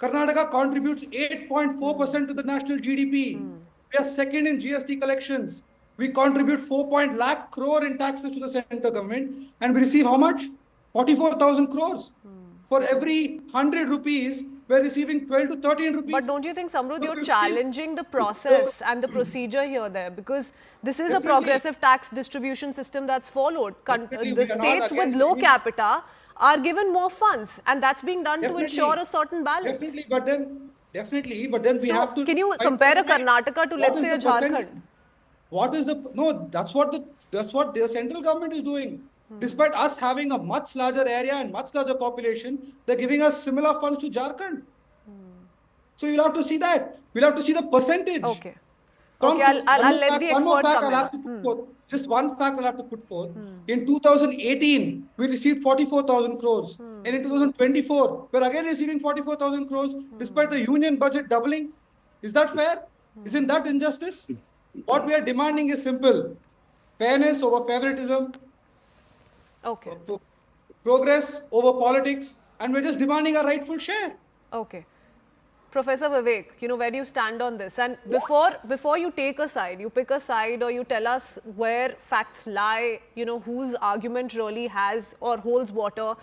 Karnataka contributes 8.4% to the national GDP. We are second in GST collections. We contribute 4 lakh crore in taxes to the central government, and we receive how much? 44,000 crores. For every 100 rupees, we're receiving 12 to 13 rupees. But don't you think, Samrudh, you're challenging the process and the procedure here there? Because this is a progressive tax distribution system that's followed. The states with low capita are given more funds, and that's being done to ensure a certain balance. Definitely, but then we have to... Can you compare a Karnataka to, let's say, a Jharkhand? That's what the central government is doing. Despite us having a much larger area and much larger population, they're giving us similar funds to Jharkhand. So you'll have to see that. We'll have to see the percentage. Okay, I'll let the expert come in. Just one fact I'll have to put forth. In 2018, we received 44,000 crores. And in 2024, we're again receiving 44,000 crores despite the union budget doubling. Is that fair? Isn't that injustice? What we are demanding is simple. Fairness over favoritism. Progress over politics, and we're just demanding our rightful share. Okay. Professor Vivek, where do you stand on this? And before you take a side, you pick a side or you tell us where facts lie, whose argument really has or holds water,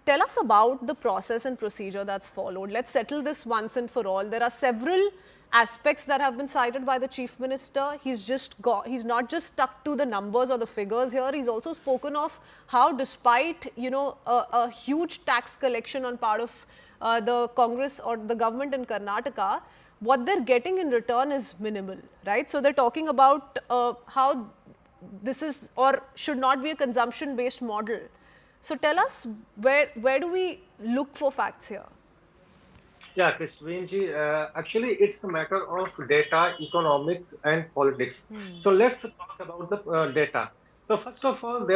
tell us about the process and procedure that's followed. Let's settle this once and for all. There are several aspects that have been cited by the Chief Minister. He's not just stuck to the numbers or the figures here. He's also spoken of how, despite, you know, a huge tax collection on part of the Congress or the government in Karnataka, what they're getting in return is minimal, right? So they're talking about how this is or should not be a consumption-based model. So tell us, where do we look for facts here? Yeah, Kristinji, actually it's a matter of data, economics and politics. So let's talk about the data. So first of all,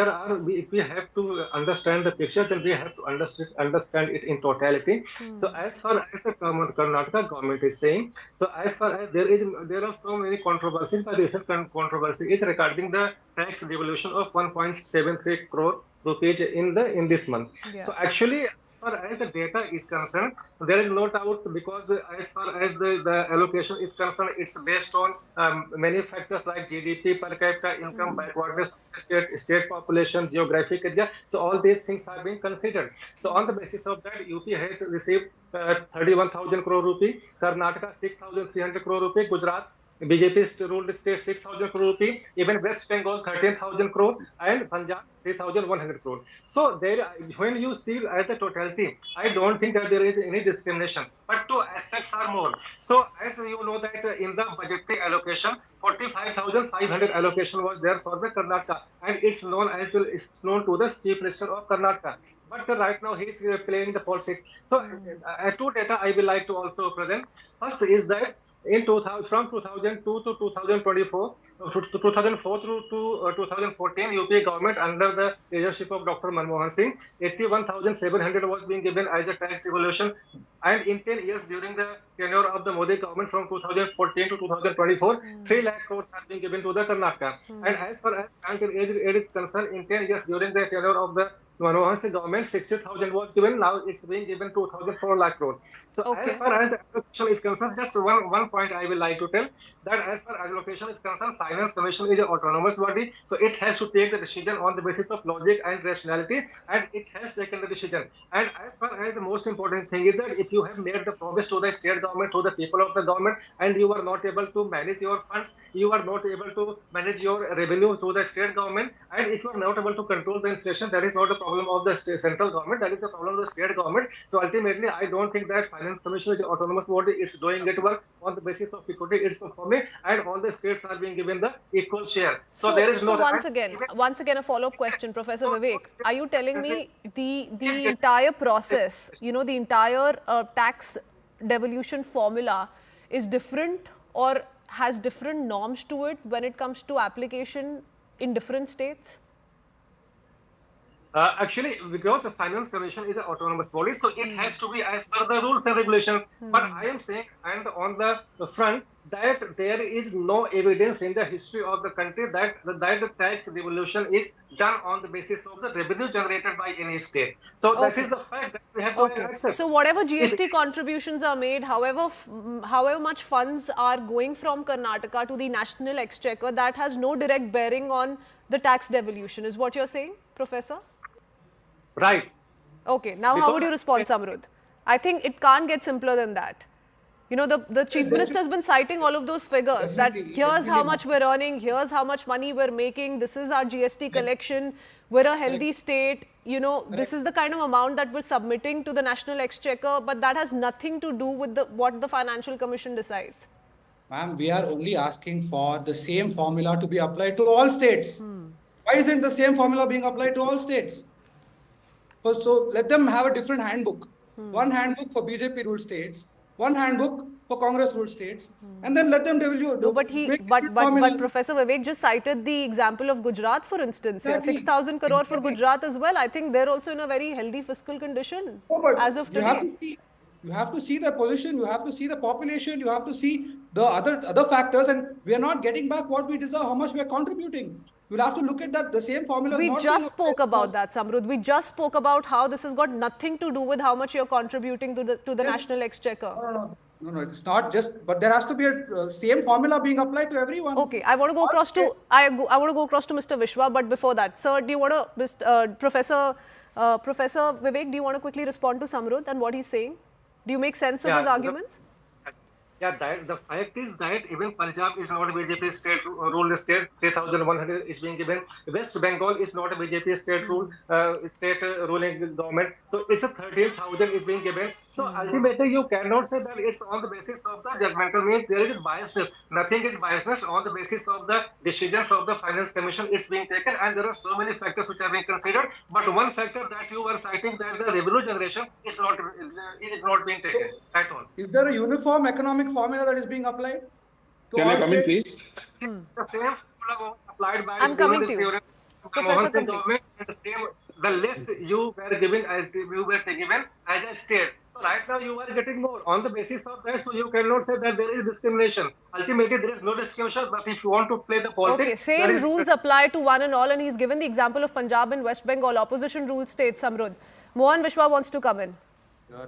if we have to understand the picture, then we have to understand it in totality. So as far as the Karnataka government is saying, so as far as there are so many controversies, but recent controversy is regarding the tax devolution of 1.73 crore rupees in this month. Yeah. So actually, as far as the data is concerned, there is no doubt, because as far as the allocation is concerned, it's based on many factors like GDP, per capita income, backwardness, state population, geographic area. So all these things are being considered. So on the basis of that, UP has received 31,000 crore rupee, Karnataka 6,300 crore rupee, Gujarat BJP ruled state 6,000 crore rupee, even West Bengal 13,000 crore, and Punjab 3,100 crore. So there, when you see at the totality, I don't think that there is any discrimination. But two aspects are more. So as you know that in the budgetary allocation, 45,500 allocation was there for the Karnataka, and it's known to the Chief Minister of Karnataka. But right now he is playing the politics. So two data I will like to also present. First is that in from 2002 to 2024, to 2004 to 2014, UP government under the leadership of Dr. Manmohan Singh, 81,700 was being given as a tax devolution, and in 10 years during the tenure of the Modi government from 2014 to 2024, 3 lakh crores are being given to the Karnataka. And as far as bank aid is concerned, in 10 years during the tenure of the Manmohan Singh government, 60,000 was given. Now it's being given 2,400 lakh crore. So as far as the allocation is concerned, just one point I will like to tell, that as far as allocation is concerned, Finance Commission is an autonomous body, so it has to take the decision on the basis of logic and rationality, and it has taken the decision. And as far as the most important thing is that if you have made the promise to the state government, to the people of the government, and you are not able to manage your funds, you are not able to manage your revenue to the state government, and if you are not able to control the inflation, that is not a problem of the central government, that is the problem of the state government. So ultimately, I don't think that Finance Commission is an autonomous body. It's doing its work on the basis of equity. It's performing, and all the states are being given the equal share. So there is no. So once again, a follow-up question, Professor Vivek. Are you telling me the entire process, you know, the entire tax devolution formula is different or has different norms to it when it comes to application in different states? Actually, because the Finance Commission is an autonomous body, so it has to be as per the rules and regulations. But I am saying, and on the front, that there is no evidence in the history of the country that the tax devolution is done on the basis of the revenue generated by any state. So that is the fact that we have to accept. So whatever GST contributions are made, however much funds are going from Karnataka to the national exchequer, that has no direct bearing on the tax devolution, is what you're saying, Professor? Right. Okay. Now, how would you respond, Samrudh? I think it can't get simpler than that. You know, the Chief Minister has been citing all of those figures, that here's how much we're earning, here's how much money we're making, this is our GST collection, we're a healthy state, you know, this is the kind of amount that we're submitting to the National Exchequer, but that has nothing to do with what the Financial Commission decides. Ma'am, we are only asking for the same formula to be applied to all states. Why isn't the same formula being applied to all states? So let them have a different handbook. One handbook for BJP ruled states, one handbook for Congress ruled states, and then let them devolve. No, but Professor Vivek just cited the example of Gujarat, for instance. Exactly. 6,000 crore for Gujarat as well. I think they're also in a very healthy fiscal condition as of today. You have to see the position, you have to see the population, you have to see the other factors, and we are not getting back what we deserve, how much we are contributing. You'll have to look at that, the same formula. We just spoke about that, Samrudh. We just spoke about how this has got nothing to do with how much you're contributing to the National Exchequer. No, it's not just, but there has to be a same formula being applied to everyone. Okay, I want to go across to I want to go across to Mr. Vishwa, but before that, sir, do you want to, Professor Professor Vivek, do you want to quickly respond to Samrud and what he's saying? Do you make sense of his arguments? The fact is that even Punjab is not a BJP state ruled state. 3,100 is being given. West Bengal is not a BJP state ruling government. So it's a 13,000 is being given. So ultimately, you cannot say that it's on the basis of the judgmental means there is biasness. Nothing is biasness on the basis of the decisions of the Finance Commission. It's being taken, and there are so many factors which are being considered. But one factor that you were citing, that the revenue generation is not being taken at all. Is there a uniform economic formula that is being applied? Can I come in, please? The same formula applied by I'm coming to you. Professor government, and the same, the less you were given as a state. So right now you are getting more on the basis of that. So you cannot say that there is discrimination. Ultimately, there is no discrimination. But if you want to play the politics, okay, same rules apply to one and all. And he's given the example of Punjab and West Bengal, opposition ruled states. Samrud, Mohan Vishwa wants to come in.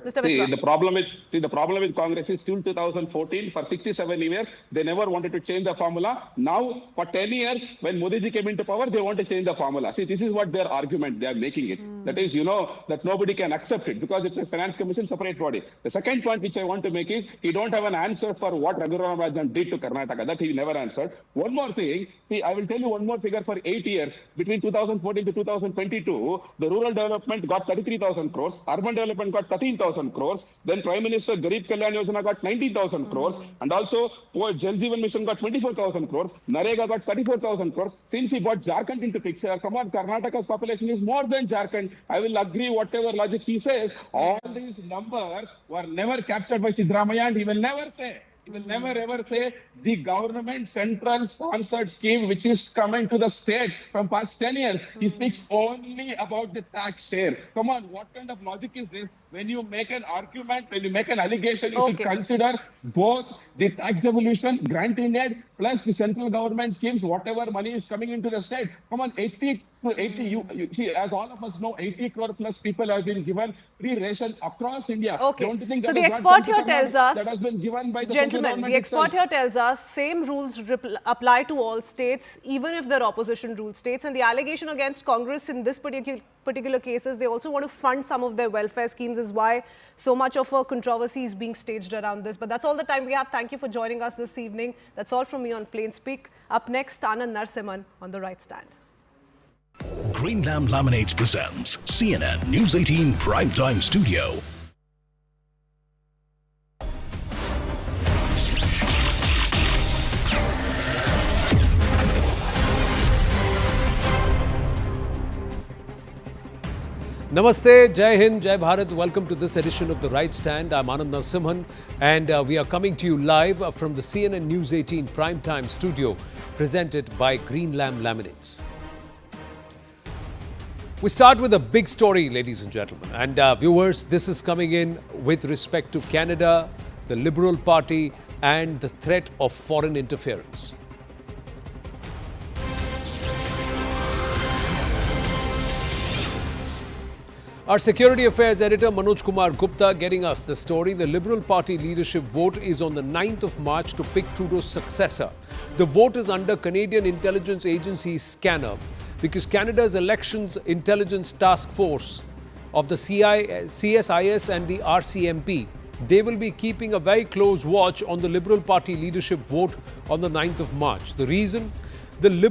Mr. Vishwa. The problem with Congress is till 2014, for 67 years, they never wanted to change the formula. Now, for 10 years, when Modi ji came into power, they want to change the formula. See, this is what their argument, they are making it. That is, that nobody can accept it because it's a Finance Commission separate body. The second point which I want to make is, he don't have an answer for what Raghuram Rajan did to Karnataka. That he never answered. One more thing, see, I will tell you one more figure. For 8 years, between 2014 to 2022, the rural development got 33,000 crores, urban development got 13,000 crores, then Prime Minister Garib Kalyan Yojana got 19,000 crores, and also Jal Jeevan Mission got 24,000 crores, Narega got 34,000 crores. Since he brought Jharkhand into picture, come on, Karnataka's population is more than Jharkhand. I will agree whatever logic he says. All these numbers were never captured by Siddaramaiah, and he will never say. He will never ever say the government central sponsored scheme which is coming to the state from past 10 years. He speaks only about the tax share. Come on, what kind of logic is this? When you make an argument, when you make an allegation, you should consider both the tax devolution, grant in aid, plus the central government schemes, whatever money is coming into the state. Come on, 80 to 80, you see, as all of us know, 80 crore plus people have been given free ration across India. Okay, don't you think so that the expert here tells us, that has been given by the gentlemen, the expert here tells us same rules apply to all states, even if they're opposition ruled states. And the allegation against Congress in this particular case is they also want to fund some of their welfare schemes, is why so much of a controversy is being staged around this. But that's all the time we have. Thank you for joining us this evening. That's all from me on Plain Speak. Up next, Anand Narsimhan on The Right Stand. Green Lamb Laminates presents CNN News 18 Primetime Studio. Namaste, Jai Hind, Jai Bharat. Welcome to this edition of The Right Stand. I'm Anand Narsimhan, and we are coming to you live from the CNN News 18 Primetime Studio, presented by Green Lamb Laminates. We start with a big story, ladies and gentlemen. And viewers, this is coming in with respect to Canada, the Liberal Party, and the threat of foreign interference. Our Security Affairs Editor Manoj Kumar Gupta getting us the story. The Liberal Party leadership vote is on the 9th of March to pick Trudeau's successor. The vote is under Canadian Intelligence Agency's scanner because Canada's Elections Intelligence Task Force of the CSIS and the RCMP, they will be keeping a very close watch on the Liberal Party leadership vote on the 9th of March. The reason? The Liberal